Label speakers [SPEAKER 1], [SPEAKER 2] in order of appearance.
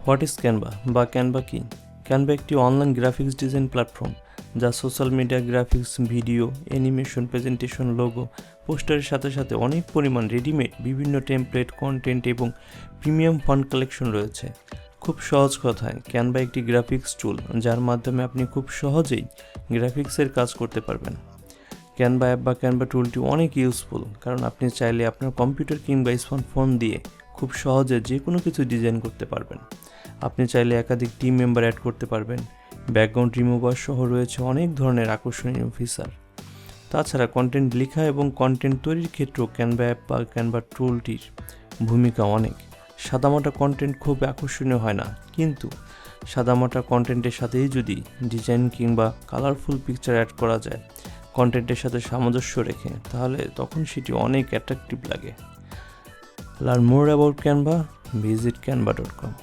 [SPEAKER 1] What is Canva বা Canva কি? Canva একটি অনলাইন গ্রাফিক্স ডিজাইন প্ল্যাটফর্ম যা social media graphics, video, animation, presentation, logo, পোস্টারের সাথে সাথে অনেক পরিমাণ রেডিমেড বিভিন্ন টেমপ্লেট, কন্টেন্ট এবং প্রিমিয়াম ফন্ট কালেকশন রয়েছে। খুব সহজ কথায় ক্যানভা একটি গ্রাফিক্স টুল যার মাধ্যমে আপনি খুব সহজেই গ্রাফিক্সের কাজ করতে পারবেন। ক্যানভা অ্যাপ বা ক্যানভা টুলটি অনেক ইউজফুল, কারণ আপনি চাইলে আপনার কম্পিউটার কিংবা স্মার্টফোন দিয়ে খুব সহজে যে কোনো কিছু ডিজাইন করতে পারবেন। আপনি চাইলে একাধিক টিম মেম্বার অ্যাড করতে পারবেন। ব্যাকগ্রাউন্ড রিমুভার সহ রয়েছে অনেক ধরনের আকর্ষণীয় ফিচার। তাছাড়া কন্টেন্ট লেখা এবং কন্টেন্ট তৈরির ক্ষেত্রেও ক্যানভা অ্যাপ বা ক্যানভা টুলটির ভূমিকা অনেক। সাদামাটা কন্টেন্ট খুব আকর্ষণীয় হয় না, কিন্তু সাদামাটা কন্টেন্টের সাথেই যদি ডিজাইন কিংবা কালারফুল পিকচার অ্যাড করা যায় কন্টেন্টের সাথে সামঞ্জস্য রেখে, তাহলে তখন সেটি অনেক অ্যাট্রাকটিভ লাগে। Learn more about Canva, visit canva.com।